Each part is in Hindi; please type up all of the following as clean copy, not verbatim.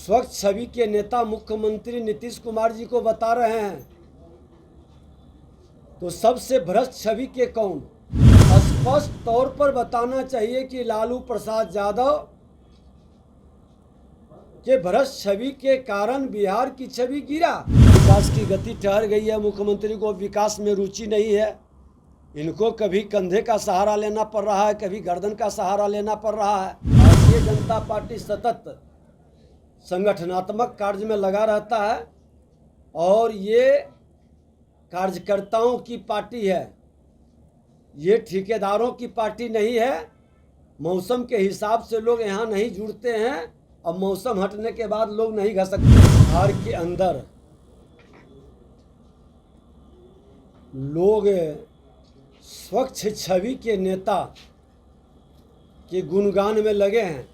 स्वच्छ छवि के नेता मुख्यमंत्री नीतीश कुमार जी को बता रहे हैं तो सबसे भ्रष्ट छवि के कौन? स्पष्ट तौर पर बताना चाहिए कि लालू प्रसाद यादव के भ्रष्ट छवि के कारण बिहार की छवि गिरा। विकास की गति ठहर गई है। मुख्यमंत्री को विकास में रुचि नहीं है। इनको कभी कंधे का सहारा लेना पड़ रहा है, कभी गर्दन का सहारा लेना पड़ रहा है। भारतीय जनता पार्टी सतत संगठनात्मक कार्य में लगा रहता है और ये कार्यकर्ताओं की पार्टी है, ये ठेकेदारों की पार्टी नहीं है। मौसम के हिसाब से लोग यहाँ नहीं जुड़ते हैं और मौसम हटने के बाद लोग नहीं घसकते। बिहार के अंदर लोग स्वच्छ छवि के नेता के गुणगान में लगे हैं।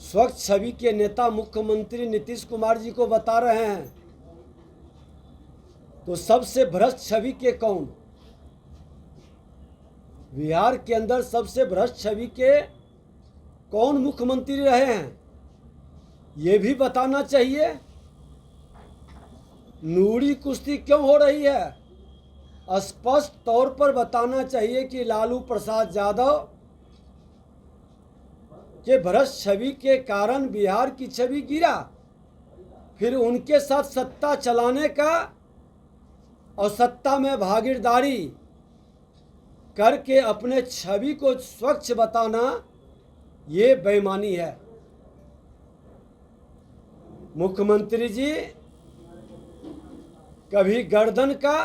स्वच्छ छवि के नेता मुख्यमंत्री नीतीश कुमार जी को बता रहे हैं तो सबसे भ्रष्ट छवि के कौन? बिहार के अंदर सबसे भ्रष्ट छवि के कौन मुख्यमंत्री रहे हैं, ये भी बताना चाहिए। नूरी कुश्ती क्यों हो रही है? स्पष्ट तौर पर बताना चाहिए कि लालू प्रसाद यादव के भ्रष्ट छवि के कारण बिहार की छवि गिरा। फिर उनके साथ सत्ता चलाने का और सत्ता में भागीदारी करके अपने छवि को स्वच्छ बताना, ये बेईमानी है। मुख्यमंत्री जी कभी गर्दन का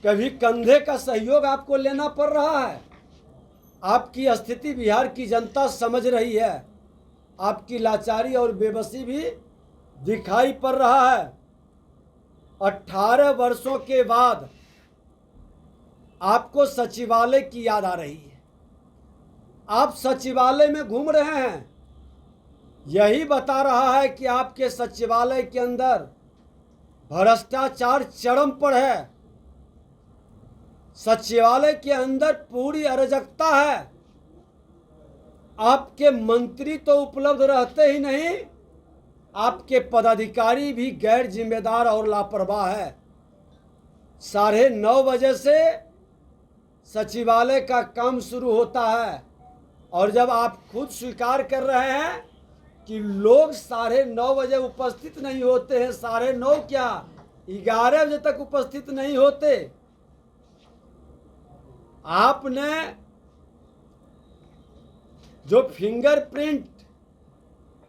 कभी कंधे का सहयोग आपको लेना पड़ रहा है। आपकी स्थिति बिहार की जनता समझ रही है। आपकी लाचारी और बेबसी भी दिखाई पड़ रहा है। 18 वर्षों के बाद आपको सचिवालय की याद आ रही है। आप सचिवालय में घूम रहे हैं। यही बता रहा है कि आपके सचिवालय के अंदर भ्रष्टाचार चरम पर है। सचिवालय के अंदर पूरी अराजकता है। आपके मंत्री तो उपलब्ध रहते ही नहीं, आपके पदाधिकारी भी गैर जिम्मेदार और लापरवाह है। 9:30 बजे से सचिवालय का काम शुरू होता है और जब आप खुद स्वीकार कर रहे हैं कि लोग 9:30 बजे उपस्थित नहीं होते हैं, 9:30 क्या 11 बजे तक उपस्थित नहीं होते। आपने जो फिंगरप्रिंट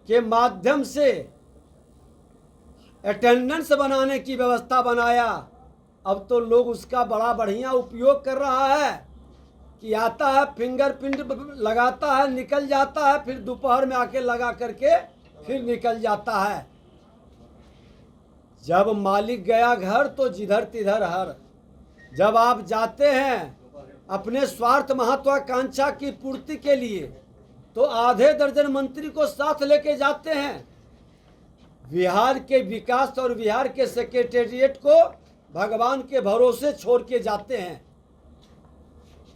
के माध्यम से अटेंडेंस बनाने की व्यवस्था बनाया, अब तो लोग उसका बड़ा बढ़िया उपयोग कर रहा है कि आता है फिंगरप्रिंट लगाता है, निकल जाता है, फिर दोपहर में आके लगा करके फिर निकल जाता है। जब मालिक गया घर तो जिधर तिधर हर। जब आप जाते हैं अपने स्वार्थ महत्वाकांक्षा की पूर्ति के लिए तो आधे दर्जन मंत्री को साथ लेके जाते हैं। बिहार के विकास और बिहार के सेक्रेटेरिएट को भगवान के भरोसे छोड़ के जाते हैं।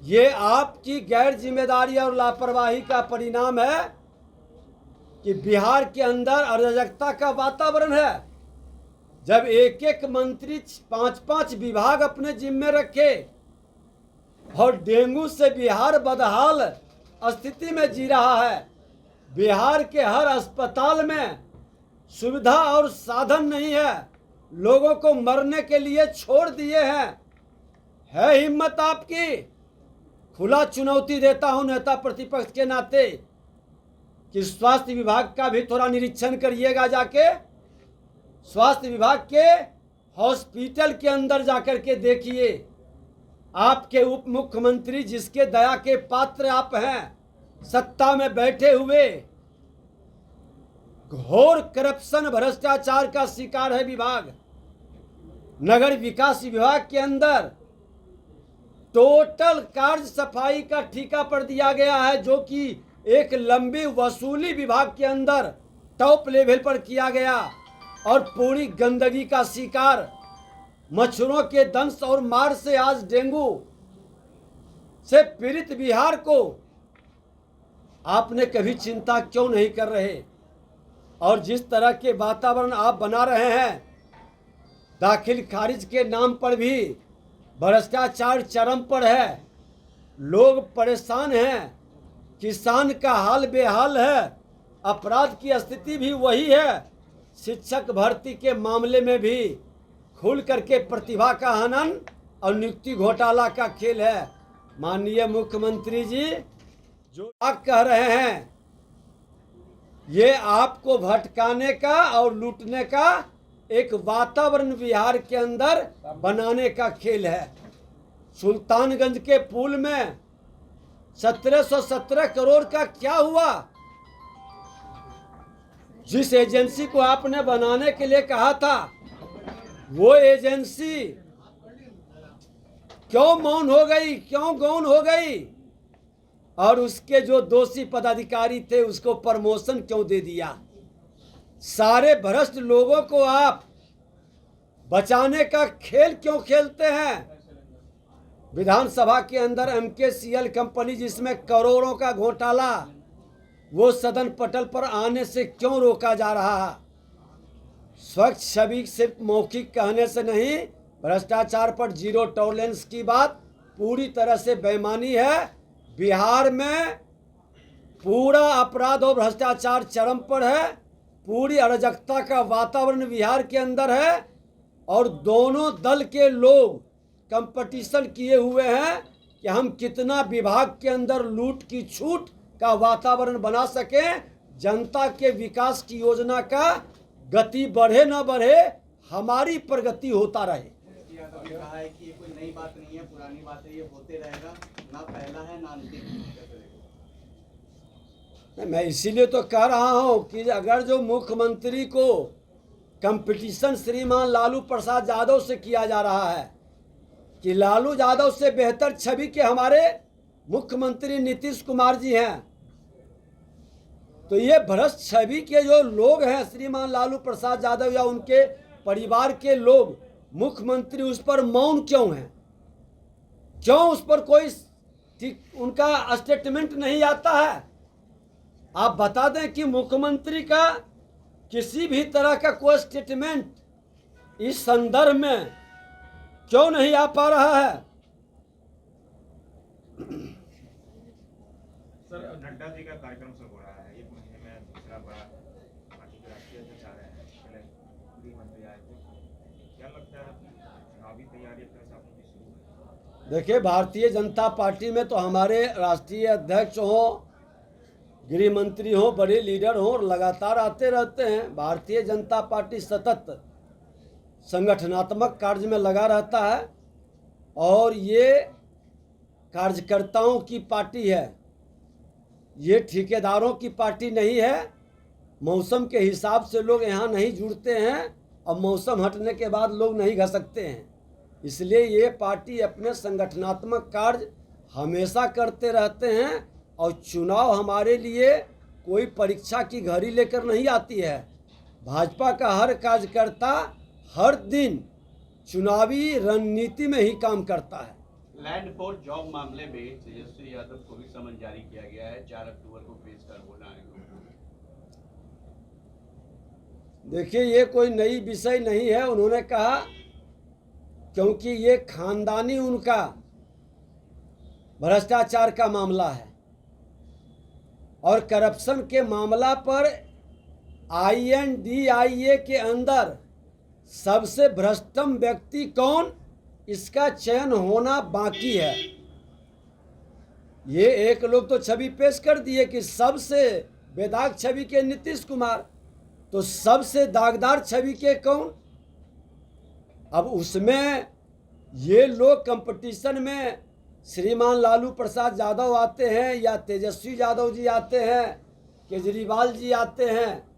ये आपकी गैर जिम्मेदारी और लापरवाही का परिणाम है कि बिहार के अंदर अराजकता का वातावरण है। जब एक एक मंत्री 5-5 विभाग अपने जिम्मे रखे और डेंगू से बिहार बदहाल स्थिति में जी रहा है, बिहार के हर अस्पताल में सुविधा और साधन नहीं है, लोगों को मरने के लिए छोड़ दिए हैं। है हिम्मत आपकी? खुला चुनौती देता हूं नेता प्रतिपक्ष के नाते कि स्वास्थ्य विभाग का भी थोड़ा निरीक्षण करिएगा। जाके स्वास्थ्य विभाग के हॉस्पिटल के अंदर जाकर के देखिए। आपके उप मुख्यमंत्री जिसके दया के पात्र आप हैं, सत्ता में बैठे हुए घोर करप्शन भ्रष्टाचार का शिकार है विभाग। नगर विकास विभाग के अंदर टोटल कार्य सफाई का ठेका पर दिया गया है, जो कि एक लंबी वसूली विभाग के अंदर टॉप लेवल पर किया गया और पूरी गंदगी का शिकार, मच्छरों के दंश और मार से आज डेंगू से पीड़ित बिहार को आपने कभी चिंता क्यों नहीं कर रहे? और जिस तरह के वातावरण आप बना रहे हैं, दाखिल खारिज के नाम पर भी भ्रष्टाचार चरम पर है, लोग परेशान हैं, किसान का हाल बेहाल है, अपराध की स्थिति भी वही है, शिक्षक भर्ती के मामले में भी खुल करके प्रतिभा का हनन और नियुक्ति घोटाला का खेल है। माननीय मुख्यमंत्री जी जो आप कह रहे हैं, ये आपको भटकाने का और लूटने का एक वातावरण बिहार के अंदर बनाने का खेल है। सुल्तानगंज के पुल में 1717 करोड़ का क्या हुआ? जिस एजेंसी को आपने बनाने के लिए कहा था, वो एजेंसी क्यों मौन हो गई, क्यों गौन हो गई? और उसके जो दोषी पदाधिकारी थे उसको प्रमोशन क्यों दे दिया? सारे भ्रष्ट लोगों को आप बचाने का खेल क्यों खेलते हैं? विधानसभा के अंदर MKCL कंपनी जिसमें करोड़ों का घोटाला, वो सदन पटल पर आने से क्यों रोका जा रहा है? स्वच्छ छवि सिर्फ मौखिक कहने से नहीं, भ्रष्टाचार पर जीरो टॉलरेंस की बात पूरी तरह से बेईमानी है। बिहार में पूरा अपराध और भ्रष्टाचार चरम पर है, पूरी अराजकता का वातावरण बिहार के अंदर है, और दोनों दल के लोग कंपटीशन किए हुए हैं कि हम कितना विभाग के अंदर लूट की छूट का वातावरण बना सकें, जनता के विकास की योजना का गति बढ़े न बढ़े, हमारी प्रगति होता रहे। कहा है कि ये कोई नई बात नहीं है, पुरानी बात है, ये होते रहेगा, ना पहला है ना अंतिम। मैं इसीलिए तो कह रहा हूं कि अगर जो मुख्यमंत्री को कंपटीशन श्रीमान लालू प्रसाद यादव से किया जा रहा है कि लालू यादव से बेहतर छवि के हमारे मुख्यमंत्री नीतीश कुमार जी हैं, तो ये भ्रष्ट छवि के जो लोग हैं श्रीमान लालू प्रसाद यादव या उनके परिवार के लोग, मुख्यमंत्री उस पर मौन क्यों हैं? क्यों उस पर कोई उनका स्टेटमेंट नहीं आता है? आप बता दें कि मुख्यमंत्री का किसी भी तरह का कोई स्टेटमेंट इस संदर्भ में क्यों नहीं आ पा रहा है? सर, नड्डा जी का कार्यक्रम शुरू हो रहा है, एक महीने में दूसरा बड़ा पार्टी के राष्ट्रीय अध्यक्ष आ रहे हैं, पहले गृह मंत्री आए थे, क्या लगता है चुनावी तैयारी शुरू है? देखिए, भारतीय जनता पार्टी में तो हमारे राष्ट्रीय अध्यक्ष हों, गृह मंत्री हों, बड़े लीडर हों, लगातार आते रहते हैं। भारतीय जनता पार्टी सतत संगठनात्मक कार्य में लगा रहता है और ये कार्यकर्ताओं की पार्टी है, ये ठेकेदारों की पार्टी नहीं है। मौसम के हिसाब से लोग यहाँ नहीं जुड़ते हैं और मौसम हटने के बाद लोग नहीं घसकते हैं, इसलिए ये पार्टी अपने संगठनात्मक कार्य हमेशा करते रहते हैं। और चुनाव हमारे लिए कोई परीक्षा की घड़ी लेकर नहीं आती है। भाजपा का हर कार्यकर्ता हर दिन चुनावी रणनीति में ही काम करता है। लैंड फॉर जॉब मामले में तेजस्वी यादव को भी समन जारी किया गया है, 4 अक्टूबर को पेश कर होना है। देखिए, ये कोई नई विषय नहीं है, उन्होंने कहा, क्योंकि ये खानदानी उनका भ्रष्टाचार का मामला है और करप्शन के मामला पर INDIA के अंदर सबसे भ्रष्टतम व्यक्ति कौन, इसका चयन होना बाकी है। ये एक लोग तो छवि पेश कर दिए कि सबसे बेदाग छवि के नीतीश कुमार, तो सबसे दागदार छवि के कौन? अब उसमें ये लोग कंपटीशन में श्रीमान लालू प्रसाद यादव आते हैं या तेजस्वी यादव जी आते हैं, केजरीवाल जी आते हैं,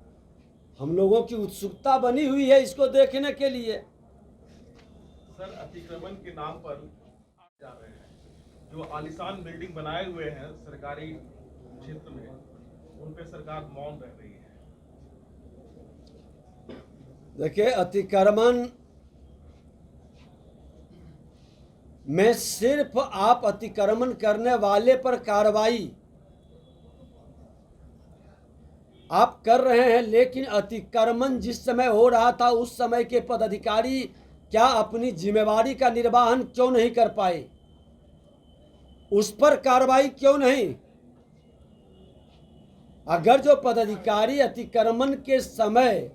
हम लोगों की उत्सुकता बनी हुई है इसको देखने के लिए। सर, अतिक्रमण के नाम पर जा रहे हैं, जो आलीशान बिल्डिंग बनाए हुए हैं सरकारी क्षेत्र में, उन पे सरकार मौन रह रही है। देखिए, अतिक्रमण में सिर्फ आप अतिक्रमण करने वाले पर कार्रवाई आप कर रहे हैं, लेकिन अतिक्रमण जिस समय हो रहा था उस समय के पदाधिकारी क्या अपनी जिम्मेवारी का निर्वहन क्यों नहीं कर पाए? उस पर कार्रवाई क्यों नहीं? अगर जो पदाधिकारी अतिक्रमण के समय,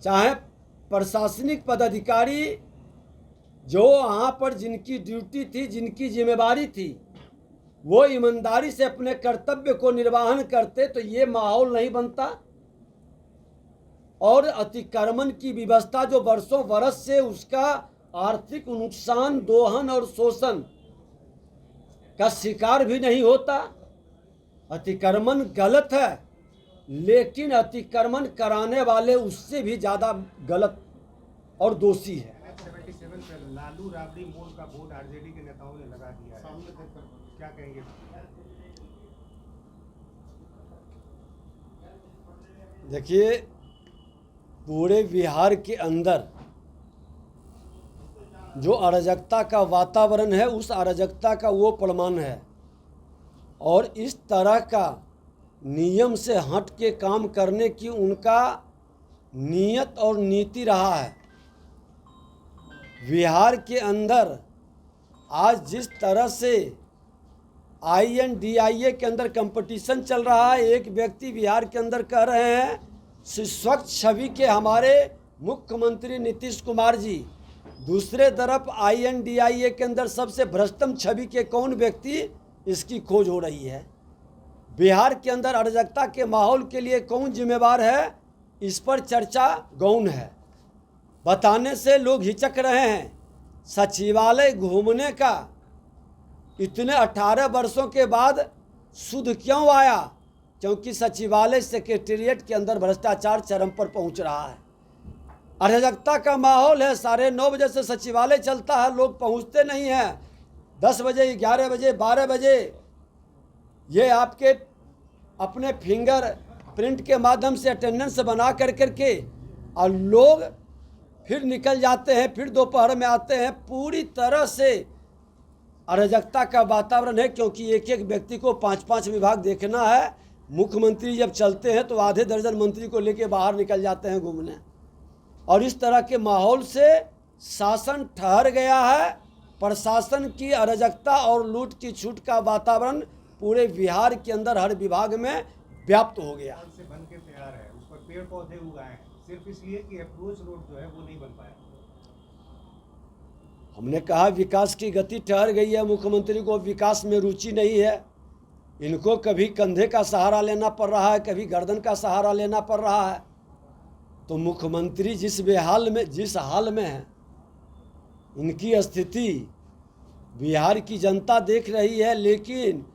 चाहे प्रशासनिक पदाधिकारी जो वहाँ पर जिनकी ड्यूटी थी, जिनकी जिम्मेवारी थी, वो ईमानदारी से अपने कर्तव्य को निर्वहन करते तो ये माहौल नहीं बनता। और अतिक्रमण की व्यवस्था जो वर्षों बरस से उसका आर्थिक नुकसान, दोहन और शोषण का शिकार भी नहीं होता। अतिक्रमण गलत है, लेकिन अतिक्रमण कराने वाले उससे भी ज़्यादा गलत और दोषी है। 77 पर लालू राबड़ी मोड़ का बोर्ड आरजेडी के नेताओं ने लगा दिया है, क्या कहेंगे? देखिए, पूरे बिहार के अंदर जो अराजकता का वातावरण है, उस अराजकता का वो प्रमाण है। और इस तरह का नियम से हट के काम करने की उनका नीयत और नीति रहा है। बिहार के अंदर आज जिस तरह से INDIA के अंदर कंपटीशन चल रहा है, एक व्यक्ति बिहार के अंदर कह रहे हैं स्वच्छ छवि के हमारे मुख्यमंत्री नीतीश कुमार जी, दूसरे तरफ INDIA के अंदर सबसे भ्रष्टतम छवि के कौन व्यक्ति, इसकी खोज हो रही है। बिहार के अंदर अराजकता के माहौल के लिए कौन जिम्मेवार है, इस पर चर्चा गौण है। बताने से लोग हिचक रहे हैं। सचिवालय घूमने का इतने 18 वर्षों के बाद शुद्ध क्यों आया? क्योंकि सचिवालय सेक्रेटेरिएट के अंदर भ्रष्टाचार चरम पर पहुंच रहा है। अराजकता का माहौल है। 9:30 बजे से सचिवालय चलता है, लोग पहुंचते नहीं हैं। 10 बजे, 11 बजे, 12 बजे ये आपके अपने फिंगर प्रिंट के माध्यम से अटेंडेंस बना करके और लोग फिर निकल जाते हैं, फिर दोपहर में आते हैं। पूरी तरह से अराजकता का वातावरण है, क्योंकि एक एक व्यक्ति को 5-5 विभाग देखना है। मुख्यमंत्री जब चलते हैं तो आधे दर्जन मंत्री को लेके बाहर निकल जाते हैं घूमने। और इस तरह के माहौल से शासन ठहर गया है। प्रशासन की अराजकता और लूट की छूट का वातावरण पूरे बिहार के अंदर हर विभाग में व्याप्त हो गया। से बन के तैयार है, उस पर पेड़ पौधे उगाए हैं, सिर्फ इसलिए कि अप्रोच रोड जो है वो नहीं बन पाया। हमने कहा विकास की गति ठहर गई है। मुख्यमंत्री को विकास में रुचि नहीं है। इनको कभी कंधे का सहारा लेना पड़ रहा है, कभी गर्दन का सहारा लेना पड़ रहा है। तो मुख्यमंत्री जिस हाल में है, इनकी स्थिति बिहार की जनता देख रही है। लेकिन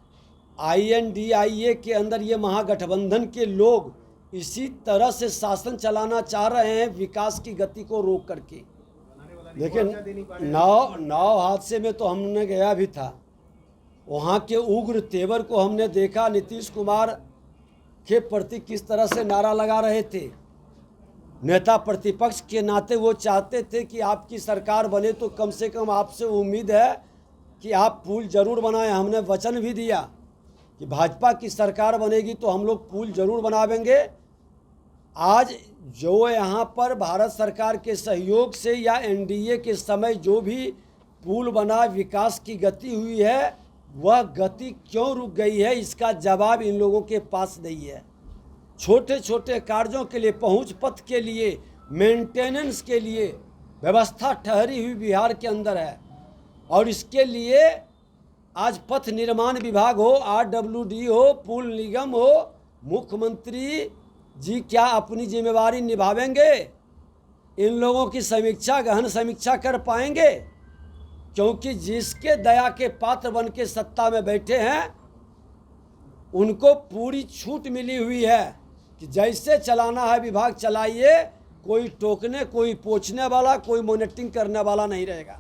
INDIA के अंदर ये महागठबंधन के लोग इसी तरह से शासन चलाना चाह रहे हैं, विकास की गति को रोक करके। लेकिन नाव हादसे में तो हमने गया भी था, वहाँ के उग्र तेवर को हमने देखा। नीतीश कुमार के प्रति किस तरह से नारा लगा रहे थे। नेता प्रतिपक्ष के नाते वो चाहते थे कि आपकी सरकार बने तो कम से कम आपसे उम्मीद है कि आप पुल जरूर बनाएं। हमने वचन भी दिया कि भाजपा की सरकार बनेगी तो हम लोग पुल जरूर बनावेंगे। आज जो यहाँ पर भारत सरकार के सहयोग से या NDA के समय जो भी पुल बना, विकास की गति हुई है, वह गति क्यों रुक गई है, इसका जवाब इन लोगों के पास नहीं है। छोटे छोटे कार्यों के लिए, पहुँच पथ के लिए, मेंटेनेंस के लिए व्यवस्था ठहरी हुई बिहार के अंदर है। और इसके लिए आज पथ निर्माण विभाग हो, RWD हो, पुल निगम हो, मुख्यमंत्री जी क्या अपनी जिम्मेवारी निभावेंगे? इन लोगों की समीक्षा, गहन समीक्षा कर पाएंगे? क्योंकि जिसके दया के पात्र बन के सत्ता में बैठे हैं, उनको पूरी छूट मिली हुई है कि जैसे चलाना है विभाग चलाइए। कोई टोकने, कोई पोंछने वाला, कोई मॉनिटरिंग करने वाला नहीं रहेगा।